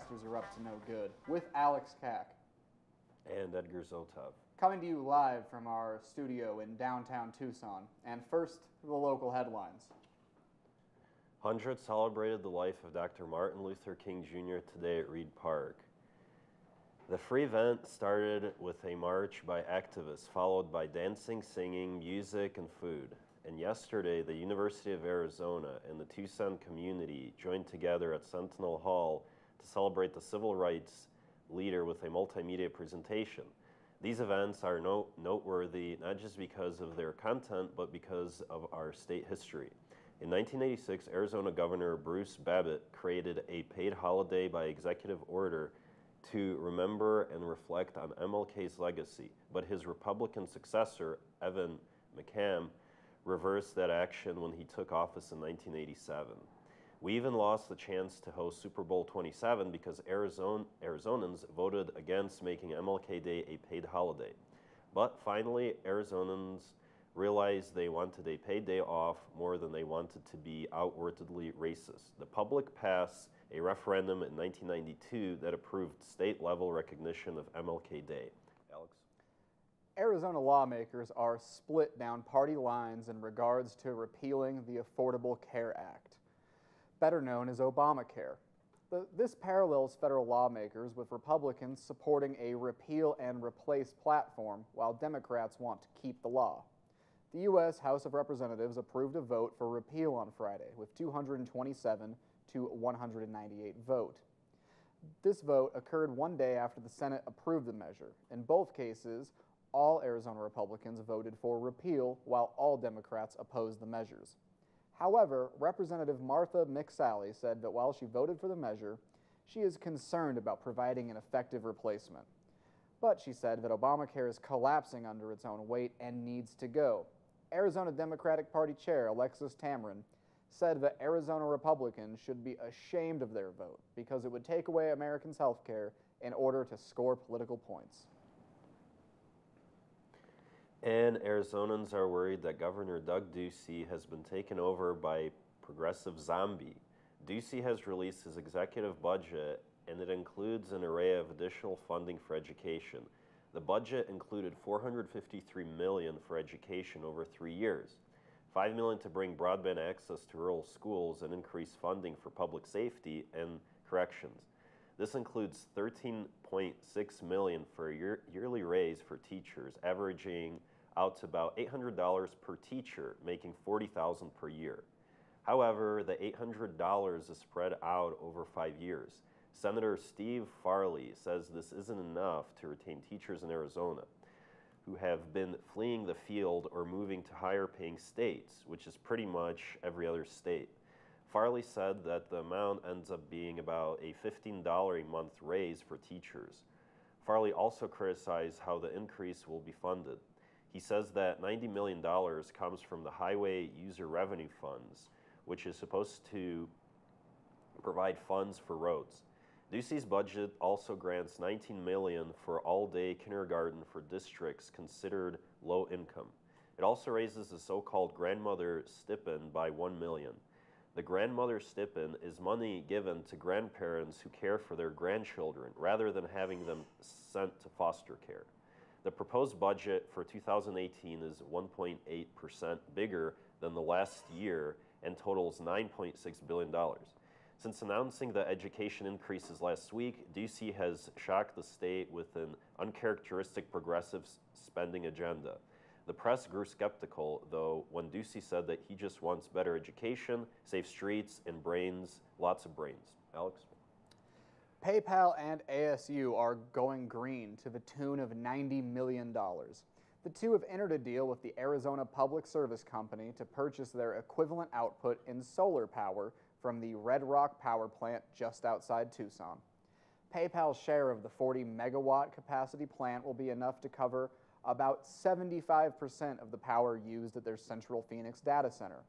podcasters are up to no good, with Alex Kack. And Edgar Zotov. Coming to you live from our studio in downtown Tucson. And first, the local headlines. Hundreds celebrated the life of Dr. Martin Luther King Jr. today at Reed Park. The free event started with a march by activists, followed by dancing, singing, music, and food. And yesterday, the University of Arizona and the Tucson community joined together at Sentinel Hall to celebrate the civil rights leader with a multimedia presentation. These events are noteworthy not just because of their content, but because of our state history. In 1986, Arizona Governor Bruce Babbitt created a paid holiday by executive order to remember and reflect on MLK's legacy, but his Republican successor, Evan McCam, reversed that action when he took office in 1987. We even lost the chance to host Super Bowl 27 because Arizonans voted against making MLK Day a paid holiday. But finally, Arizonans realized they wanted a paid day off more than they wanted to be outwardly racist. The public passed a referendum in 1992 that approved state-level recognition of MLK Day. Alex? Arizona lawmakers are split down party lines in regards to repealing the Affordable Care Act, better known as Obamacare. This parallels federal lawmakers, with Republicans supporting a repeal and replace platform, while Democrats want to keep the law. The U.S. House of Representatives approved a vote for repeal on Friday, with 227 to 198 vote. This vote occurred one day after the Senate approved the measure. In both cases, all Arizona Republicans voted for repeal, while all Democrats opposed the measures. However, Representative Martha McSally said that while she voted for the measure, she is concerned about providing an effective replacement. But she said that Obamacare is collapsing under its own weight and needs to go. Arizona Democratic Party Chair Alexis Tamron said that Arizona Republicans should be ashamed of their vote because it would take away Americans' health care in order to score political points. And Arizonans are worried that Governor Doug Ducey has been taken over by progressive zombie. Ducey has released his executive budget, and it includes an array of additional funding for education. The budget included $453 million for education over 3 years, $5 million to bring broadband access to rural schools and increase funding for public safety and corrections. This includes $13.6 million for a yearly raise for teachers, averaging out to about $800 per teacher, making $40,000 per year. However, the $800 is spread out over 5 years. Senator Steve Farley says this isn't enough to retain teachers in Arizona who have been fleeing the field or moving to higher-paying states, which is pretty much every other state. Farley said that the amount ends up being about a $15 a month raise for teachers. Farley also criticized how the increase will be funded. He says that $90 million comes from the Highway User Revenue Funds, which is supposed to provide funds for roads. Ducey's budget also grants $19 million for all-day kindergarten for districts considered low income. It also raises the so-called grandmother stipend by $1 million. The grandmother stipend is money given to grandparents who care for their grandchildren rather than having them sent to foster care. The proposed budget for 2018 is 1.8% bigger than the last year and totals $9.6 billion. Since announcing the education increases last week, Ducey has shocked the state with an uncharacteristic progressive spending agenda. The press grew skeptical, though, when Ducey said that he just wants better education, safe streets, and brains, lots of brains. Alex? PayPal and ASU are going green to the tune of $90 million. The two have entered a deal with the Arizona Public Service Company to purchase their equivalent output in solar power from the Red Rock power plant just outside Tucson. PayPal's share of the 40 megawatt capacity plant will be enough to cover about 75% of the power used at their Central Phoenix data center.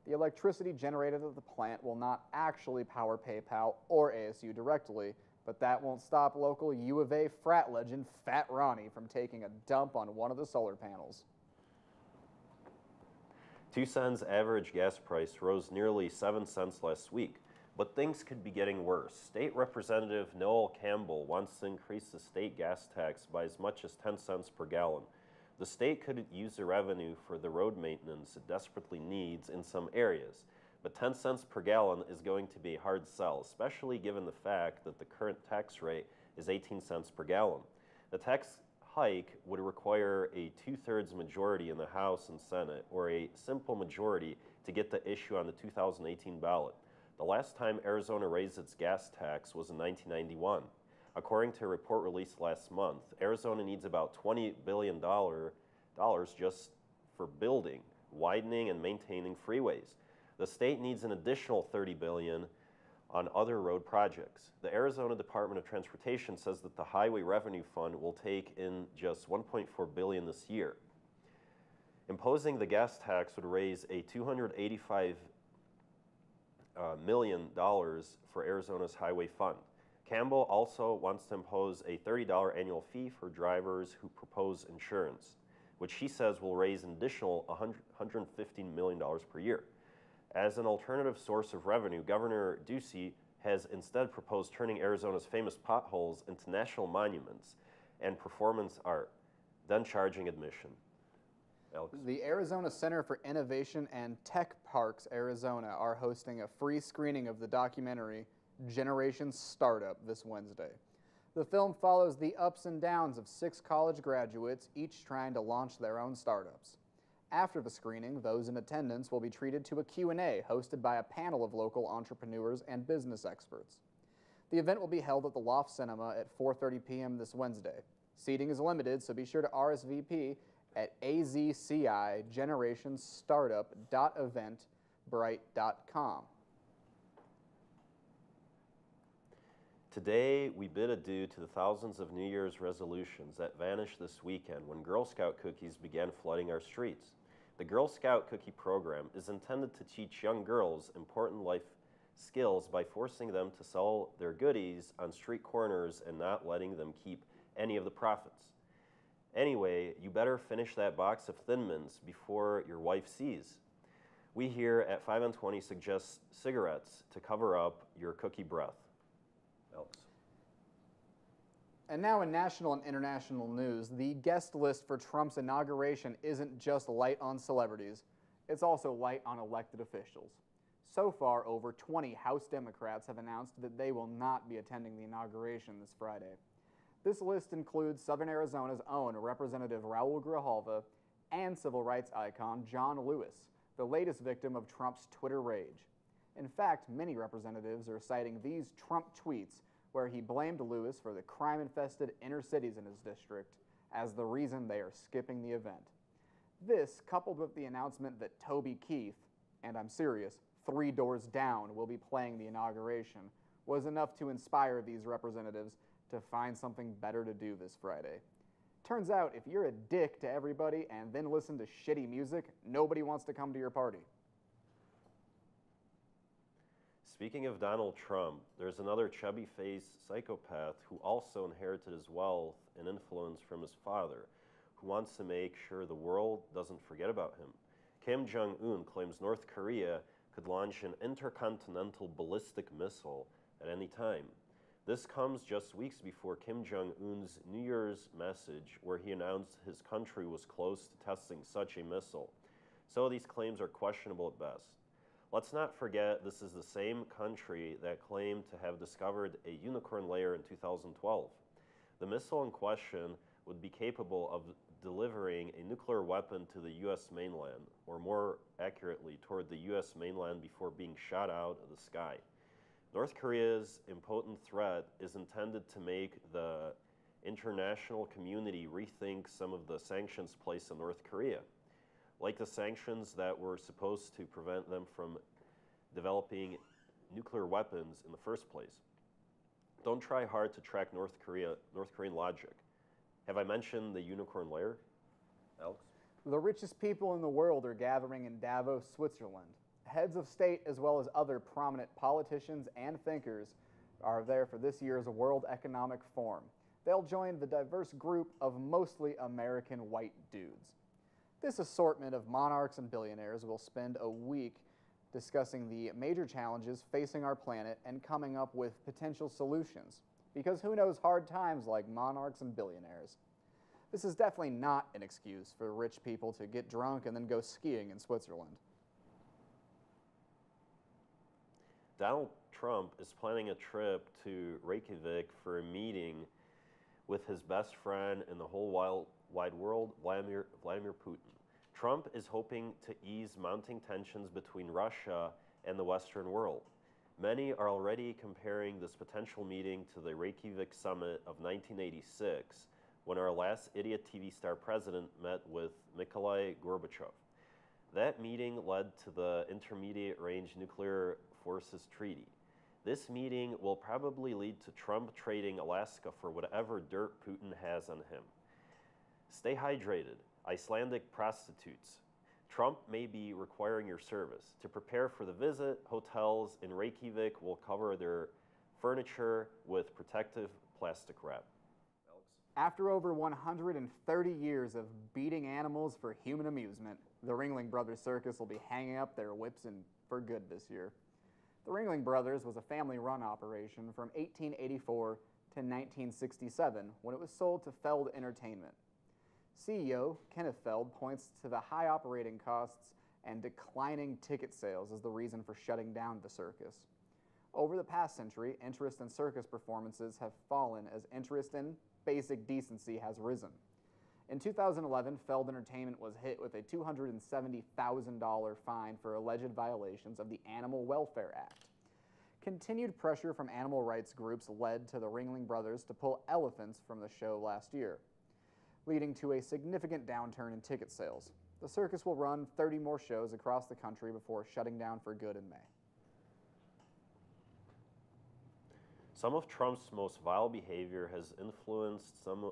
The electricity generated at the plant will not actually power PayPal or ASU directly, but that won't stop local U of A frat legend Fat Ronnie from taking a dump on one of the solar panels. Tucson's average gas price rose nearly 7 cents last week, But things could be getting worse. State Representative Noel Campbell wants to increase the state gas tax by as much as 10 cents per gallon. The state could use the revenue for the road maintenance it desperately needs in some areas. But 10 cents per gallon is going to be a hard sell, especially given the fact that the current tax rate is 18 cents per gallon. The tax hike would require a 2/3 majority in the House and Senate, or a simple majority to get the issue on the 2018 ballot. The last time Arizona raised its gas tax was in 1991. According to a report released last month, Arizona needs about $20 billion just for building, widening, and maintaining freeways. The state needs an additional $30 billion on other road projects. The Arizona Department of Transportation says that the Highway Revenue Fund will take in just $1.4 billion this year. Imposing the gas tax would raise a $285 million for Arizona's highway fund. Campbell also wants to impose a $30 annual fee for drivers who propose insurance, which he says will raise an additional $115 million per year. As an alternative source of revenue, Governor Ducey has instead proposed turning Arizona's famous potholes into national monuments and performance art, then charging admission. Alex? The Arizona Center for Innovation and Tech Parks Arizona are hosting a free screening of the documentary Generation Startup this Wednesday. The film follows the ups and downs of 6 college graduates, each trying to launch their own startups. After the screening, those in attendance will be treated to a Q&A hosted by a panel of local entrepreneurs and business experts. The event will be held at the Loft Cinema at 4:30 p.m. this Wednesday. Seating is limited, so be sure to RSVP at azcigenerationstartup.eventbrite.com. Today, we bid adieu to the thousands of New Year's resolutions that vanished this weekend when Girl Scout cookies began flooding our streets. The Girl Scout cookie program is intended to teach young girls important life skills by forcing them to sell their goodies on street corners and not letting them keep any of the profits. Anyway, you better finish that box of Thin Mints before your wife sees. We here at 5 on 20 suggest cigarettes to cover up your cookie breath. Alex. And now in national and international news, the guest list for Trump's inauguration isn't just light on celebrities, it's also light on elected officials. So far, over 20 House Democrats have announced that they will not be attending the inauguration this Friday. This list includes Southern Arizona's own Representative Raul Grijalva and civil rights icon John Lewis, the latest victim of Trump's Twitter rage. In fact, many representatives are citing these Trump tweets where he blamed Lewis for the crime-infested inner cities in his district as the reason they are skipping the event. This, coupled with the announcement that Toby Keith, and I'm serious, 3 doors down, will be playing the inauguration, was enough to inspire these representatives to find something better to do this Friday. Turns out, if you're a dick to everybody and then listen to shitty music, nobody wants to come to your party. Speaking of Donald Trump, there's another chubby-faced psychopath who also inherited his wealth and influence from his father, who wants to make sure the world doesn't forget about him. Kim Jong-un claims North Korea could launch an intercontinental ballistic missile at any time. This comes just weeks before Kim Jong-un's New Year's message, where he announced his country was close to testing such a missile. So these claims are questionable at best. Let's not forget this is the same country that claimed to have discovered a unicorn layer in 2012. The missile in question would be capable of delivering a nuclear weapon to the U.S. mainland, or more accurately, toward the U.S. mainland before being shot out of the sky. North Korea's impotent threat is intended to make the international community rethink some of the sanctions placed on North Korea, like the sanctions that were supposed to prevent them from developing nuclear weapons in the first place. Don't try hard to track North Korean logic. Have I mentioned the unicorn layer, Alex? The richest people in the world are gathering in Davos, Switzerland. Heads of state as well as other prominent politicians and thinkers are there for this year's World Economic Forum. They'll join the diverse group of mostly American white dudes. This assortment of monarchs and billionaires will spend a week discussing the major challenges facing our planet and coming up with potential solutions. Because who knows hard times like monarchs and billionaires? This is definitely not an excuse for rich people to get drunk and then go skiing in Switzerland. Donald Trump is planning a trip to Reykjavik for a meeting with his best friend in the whole wide world, Vladimir Putin. Trump is hoping to ease mounting tensions between Russia and the Western world. Many are already comparing this potential meeting to the Reykjavik summit of 1986, when our last idiot TV star president met with Mikhail Gorbachev. That meeting led to the Intermediate Range Nuclear Forces Treaty. This meeting will probably lead to Trump trading Alaska for whatever dirt Putin has on him. Stay hydrated, Icelandic prostitutes. Trump may be requiring your service. To prepare for the visit, hotels in Reykjavik will cover their furniture with protective plastic wrap. After over 130 years of beating animals for human amusement, the Ringling Brothers Circus will be hanging up their whips for good this year. The Ringling Brothers was a family-run operation from 1884 to 1967 when it was sold to Feld Entertainment. CEO Kenneth Feld points to the high operating costs and declining ticket sales as the reason for shutting down the circus. Over the past century, interest in circus performances have fallen as interest in basic decency has risen. In 2011, Feld Entertainment was hit with a $270,000 fine for alleged violations of the Animal Welfare Act. Continued pressure from animal rights groups led to the Ringling Brothers to pull elephants from the show last year, leading to a significant downturn in ticket sales. The circus will run 30 more shows across the country before shutting down for good in May. Some of Trump's most vile behavior has influenced some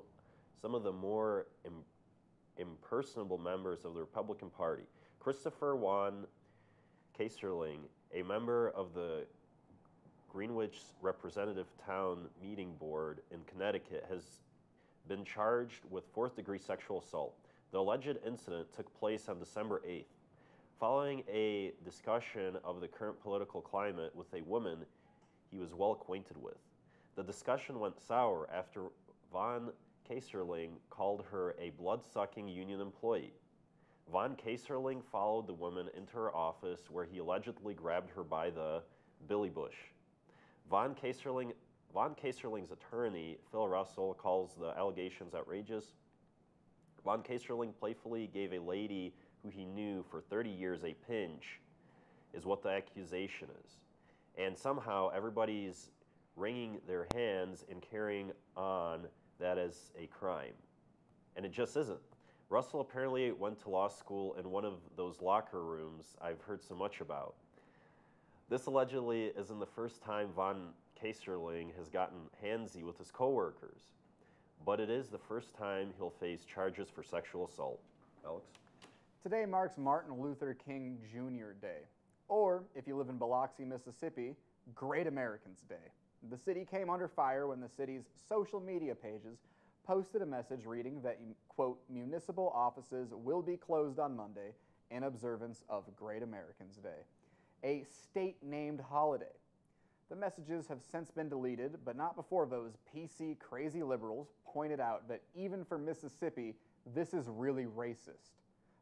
of the more impersonable members of the Republican Party. Christopher Von Kayserling, a member of the Greenwich Representative Town Meeting Board in Connecticut, has been charged with fourth-degree sexual assault. The alleged incident took place on December 8th. Following a discussion of the current political climate with a woman he was well acquainted with. The discussion went sour after Von Kayserling called her a blood-sucking union employee. Von Kayserling followed the woman into her office where he allegedly grabbed her by the billy bush. Von Kayserling's attorney, Phil Russell, calls the allegations outrageous. Von Kayserling playfully gave a lady who he knew for 30 years a pinch, is what the accusation is. And somehow everybody's wringing their hands and carrying on that as a crime. And it just isn't. Russell apparently went to law school in one of those locker rooms I've heard so much about. This allegedly isn't the first time Von Kayserling has gotten handsy with his coworkers, but it is the first time he'll face charges for sexual assault. Alex? Today marks Martin Luther King Jr. Day, or if you live in Biloxi, Mississippi, Great Americans Day. The city came under fire when the city's social media pages posted a message reading that, quote, municipal offices will be closed on Monday in observance of Great Americans Day, a state-named holiday. The messages have since been deleted, but not before those PC crazy liberals pointed out that even for Mississippi, this is really racist.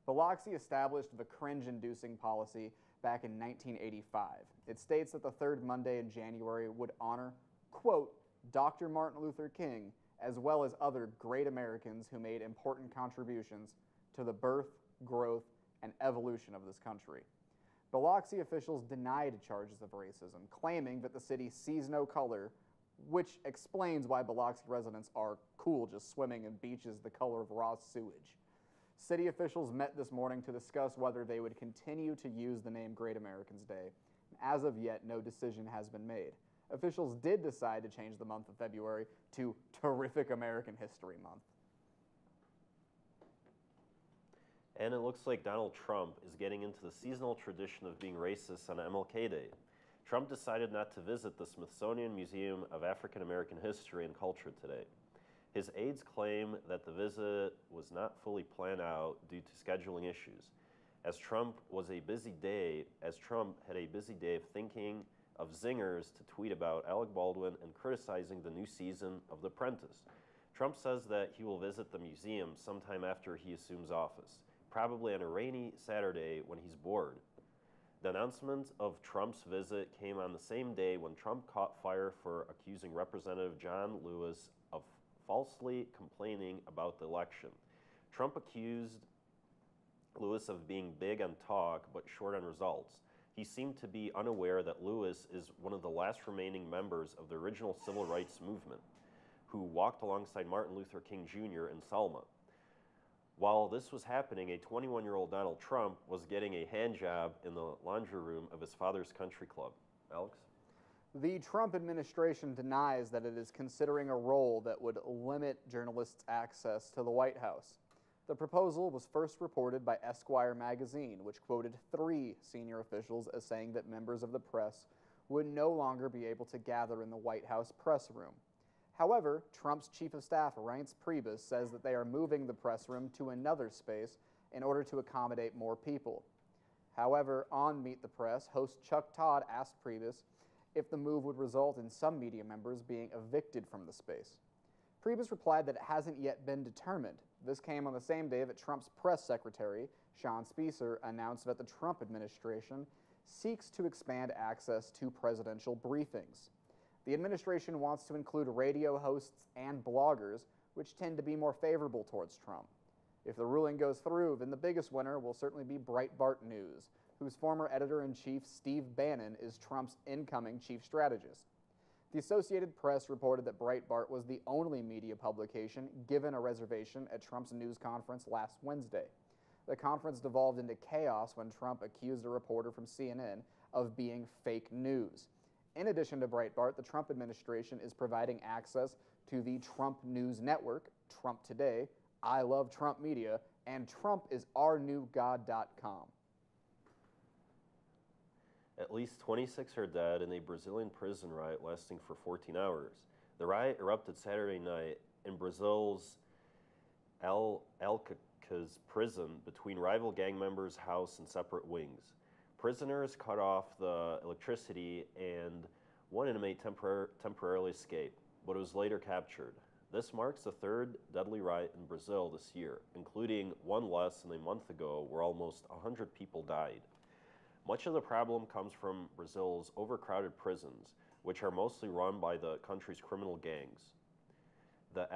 Biloxi established the cringe-inducing policy back in 1985. It states that the third Monday in January would honor, quote, Dr. Martin Luther King, as well as other great Americans who made important contributions to the birth, growth, and evolution of this country. Biloxi officials denied charges of racism, claiming that the city sees no color, which explains why Biloxi residents are cool just swimming in beaches the color of raw sewage. City officials met this morning to discuss whether they would continue to use the name Great Americans Day. As of yet, no decision has been made. Officials did decide to change the month of February to Terrific American History Month. And it looks like Donald Trump is getting into the seasonal tradition of being racist on MLK Day. Trump decided not to visit the Smithsonian Museum of African American History and Culture today. His aides claim that the visit was not fully planned out due to scheduling issues. as Trump had a busy day of thinking of zingers to tweet about Alec Baldwin and criticizing the new season of The Apprentice. Trump says that he will visit the museum sometime after he assumes office, probably on a rainy Saturday when he's bored. The announcement of Trump's visit came on the same day when Trump caught fire for accusing Representative John Lewis of falsely complaining about the election. Trump accused Lewis of being big on talk but short on results. He seemed to be unaware that Lewis is one of the last remaining members of the original civil rights movement, who walked alongside Martin Luther King Jr. in Selma. While this was happening, a 21-year-old Donald Trump was getting a hand job in the laundry room of his father's country club. Alex? The Trump administration denies that it is considering a role that would limit journalists' access to the White House. The proposal was first reported by Esquire magazine, which quoted 3 senior officials as saying that members of the press would no longer be able to gather in the White House press room. However, Trump's chief of staff, Reince Priebus, says that they are moving the press room to another space in order to accommodate more people. However, on Meet the Press, host Chuck Todd asked Priebus if the move would result in some media members being evicted from the space. Priebus replied that it hasn't yet been determined. This came on the same day that Trump's press secretary, Sean Spicer, announced that the Trump administration seeks to expand access to presidential briefings. The administration wants to include radio hosts and bloggers, which tend to be more favorable towards Trump. If the ruling goes through, then the biggest winner will certainly be Breitbart News, whose former editor-in-chief, Steve Bannon, is Trump's incoming chief strategist. The Associated Press reported that Breitbart was the only media publication given a reservation at Trump's news conference last Wednesday. The conference devolved into chaos when Trump accused a reporter from CNN of being fake news. In addition to Breitbart, the Trump administration is providing access to the Trump News Network, Trump Today, I Love Trump Media, and TrumpIsOurNewGod.com. At least 26 are dead in a Brazilian prison riot lasting for 14 hours. The riot erupted Saturday night in Brazil's Alcatraz prison between rival gang members' house and separate wings. Prisoners cut off the electricity and one inmate temporarily escaped, but was later captured. This marks the 3rd deadly riot in Brazil this year, including one less than a month ago where almost 100 people died. Much of the problem comes from Brazil's overcrowded prisons, which are mostly run by the country's criminal gangs. The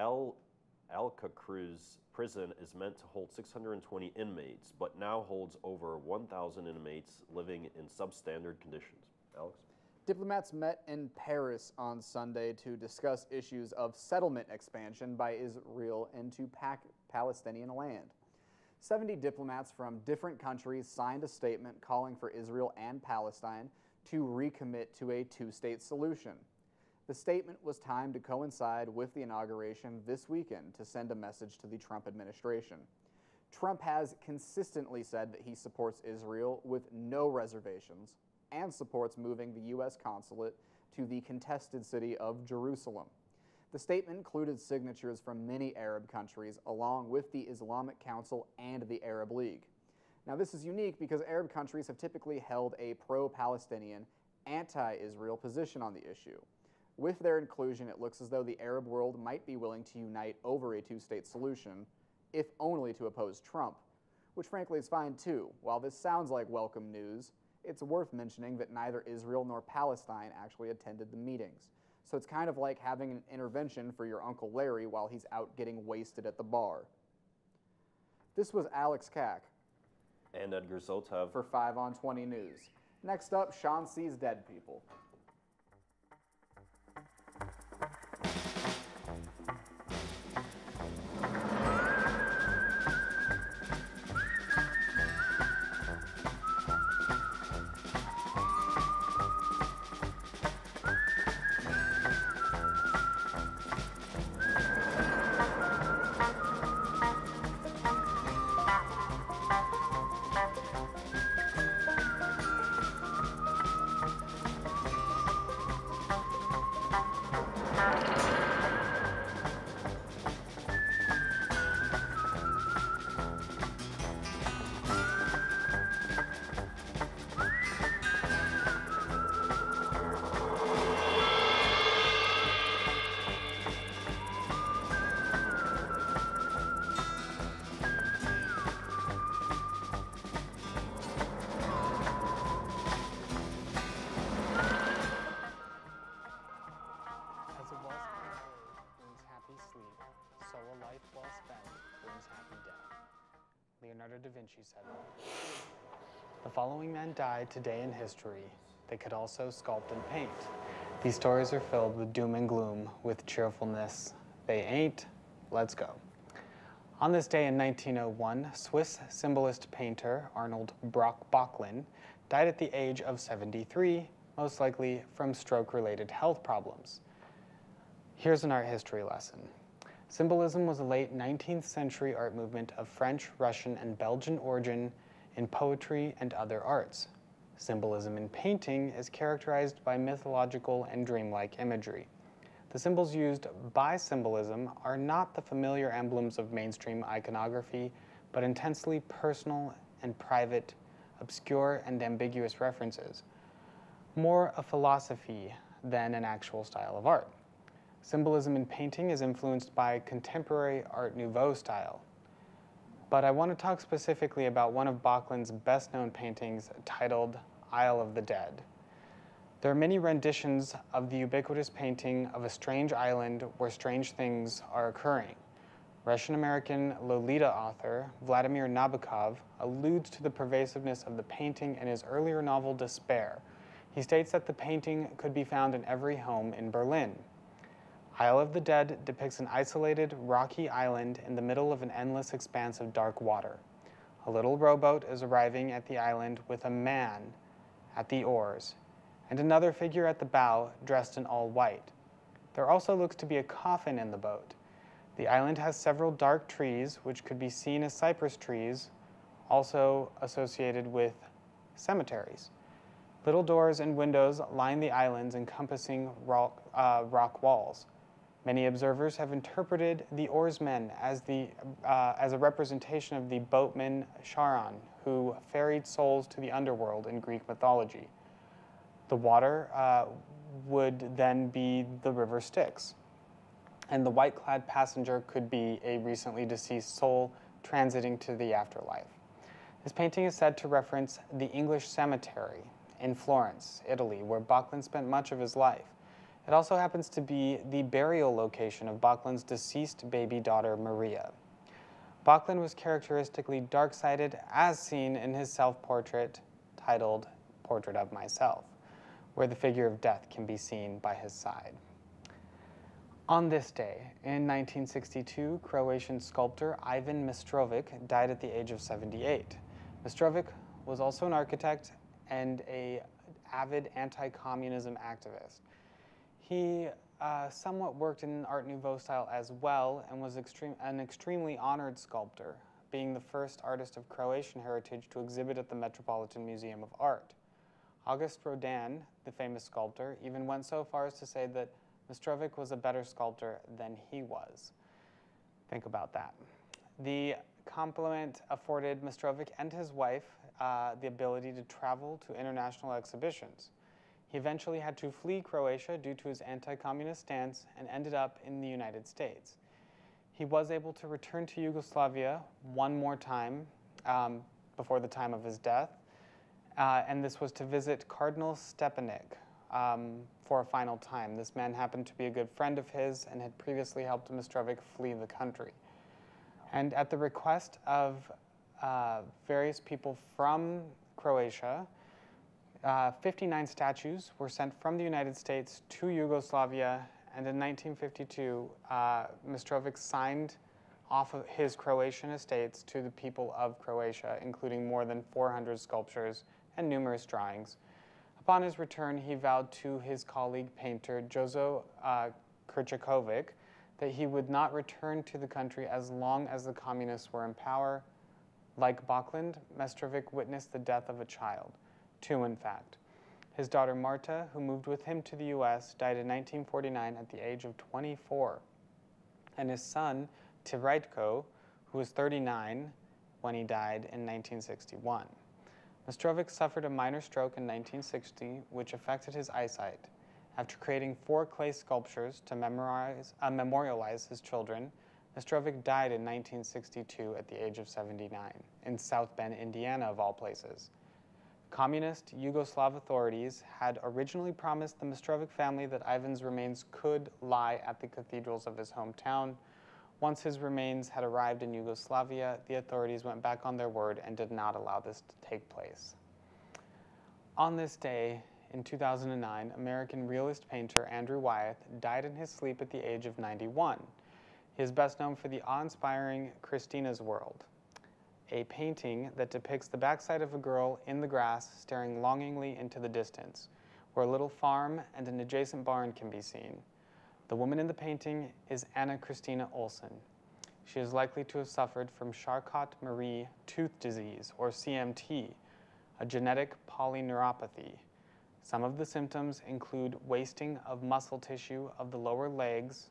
Alcatraz prison is meant to hold 620 inmates, but now holds over 1,000 inmates living in substandard conditions. Alex? Diplomats met in Paris on Sunday to discuss issues of settlement expansion by Israel into Palestinian land. 70 diplomats from different countries signed a statement calling for Israel and Palestine to recommit to a 2-state solution. The statement was timed to coincide with the inauguration this weekend to send a message to the Trump administration. Trump has consistently said that he supports Israel with no reservations and supports moving the U.S. consulate to the contested city of Jerusalem. The statement included signatures from many Arab countries, along with the Islamic Council and the Arab League. Now, this is unique because Arab countries have typically held a pro-Palestinian, anti-Israel position on the issue. With their inclusion, it looks as though the Arab world might be willing to unite over a 2-state solution, if only to oppose Trump, which frankly is fine too. While this sounds like welcome news, it's worth mentioning that neither Israel nor Palestine actually attended the meetings. So it's kind of like having an intervention for your Uncle Larry while he's out getting wasted at the bar. This was Alex Kack. And Edgar Zotov. For 5 on 20 News. Next up, Sean sees dead people. Leonardo da Vinci said. The following men died today in history. They could also sculpt and paint. These stories are filled with doom and gloom, with cheerfulness. They ain't. Let's go. On this day in 1901, Swiss symbolist painter Arnold Böcklin died at the age of 73, most likely from stroke-related health problems. Here's an art history lesson. Symbolism was a late 19th century art movement of French, Russian, and Belgian origin in poetry and other arts. Symbolism in painting is characterized by mythological and dreamlike imagery. The symbols used by symbolism are not the familiar emblems of mainstream iconography, but intensely personal and private, obscure and ambiguous references. More a philosophy than an actual style of art. Symbolism in painting is influenced by contemporary Art Nouveau style. But I want to talk specifically about one of Böcklin's best-known paintings titled Isle of the Dead. There are many renditions of the ubiquitous painting of a strange island where strange things are occurring. Russian-American Lolita author Vladimir Nabokov alludes to the pervasiveness of the painting in his earlier novel Despair. He states that the painting could be found in every home in Berlin. Isle of the Dead depicts an isolated, rocky island in the middle of an endless expanse of dark water. A little rowboat is arriving at the island with a man at the oars, and another figure at the bow dressed in all white. There also looks to be a coffin in the boat. The island has several dark trees, which could be seen as cypress trees, also associated with cemeteries. Little doors and windows line the islands encompassing rock walls. Many observers have interpreted the oarsmen as a representation of the boatman Charon, who ferried souls to the underworld in Greek mythology. The water would then be the river Styx, and the white-clad passenger could be a recently deceased soul transiting to the afterlife. This painting is said to reference the English cemetery in Florence, Italy, where Böcklin spent much of his life. It also happens to be the burial location of Böcklin's deceased baby daughter, Maria. Böcklin was characteristically dark-sided, as seen in his self-portrait titled Portrait of Myself, where the figure of death can be seen by his side. On this day, in 1962, Croatian sculptor Ivan Mistrovic died at the age of 78. Mistrovic was also an architect and an avid anti-communism activist. He somewhat worked in Art Nouveau style as well and was an extremely honored sculptor, being the first artist of Croatian heritage to exhibit at the Metropolitan Museum of Art. August Rodin, the famous sculptor, even went so far as to say that Mistrovic was a better sculptor than he was. Think about that. The compliment afforded Mistrovic and his wife the ability to travel to international exhibitions. He eventually had to flee Croatia due to his anti-communist stance and ended up in the United States. He was able to return to Yugoslavia one more time before the time of his death, and this was to visit Cardinal Stepanek for a final time. This man happened to be a good friend of his and had previously helped Mistrovic flee the country. And at the request of various people from Croatia, 59 statues were sent from the United States to Yugoslavia, and in 1952, Mistrovic signed off of his Croatian estates to the people of Croatia, including more than 400 sculptures and numerous drawings. Upon his return, he vowed to his colleague painter Jozo Krčakovic that he would not return to the country as long as the communists were in power. Like Böcklin, Mistrovic witnessed the death of a child, two in fact. His daughter Marta, who moved with him to the U.S., died in 1949 at the age of 24, and his son Tiraitko, who was 39 when he died in 1961. Mistrovic suffered a minor stroke in 1960, which affected his eyesight. After creating 4 clay sculptures to memorialize his children, Mistrovic died in 1962 at the age of 79, in South Bend, Indiana, of all places. Communist Yugoslav authorities had originally promised the Mistrovic family that Ivan's remains could lie at the cathedrals of his hometown, Once his remains had arrived in Yugoslavia, the authorities went back on their word and did not allow this to take place. On this day, in 2009, American realist painter Andrew Wyeth died in his sleep at the age of 91. He is best known for the awe-inspiring Christina's World, a painting that depicts the backside of a girl in the grass staring longingly into the distance, where a little farm and an adjacent barn can be seen. The woman in the painting is Anna Christina Olsen. She is likely to have suffered from Charcot-Marie tooth disease, or CMT, a genetic polyneuropathy. Some of the symptoms include wasting of muscle tissue of the lower legs,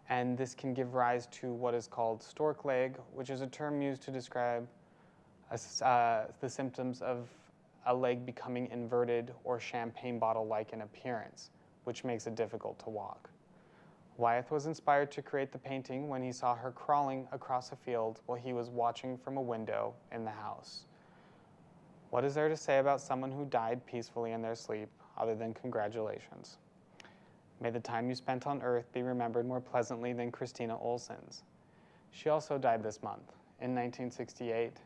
and this can give rise to what is called stork leg, which is a term used to describe the symptoms of a leg becoming inverted or champagne bottle-like in appearance, which makes it difficult to walk. Wyeth was inspired to create the painting when he saw her crawling across a field while he was watching from a window in the house. What is there to say about someone who died peacefully in their sleep other than congratulations? May the time you spent on Earth be remembered more pleasantly than Christina Olsen's. She also died this month, in 1968.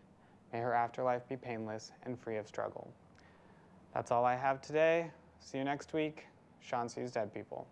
May her afterlife be painless and free of struggle. That's all I have today. See you next week. Sean Sees Dead People.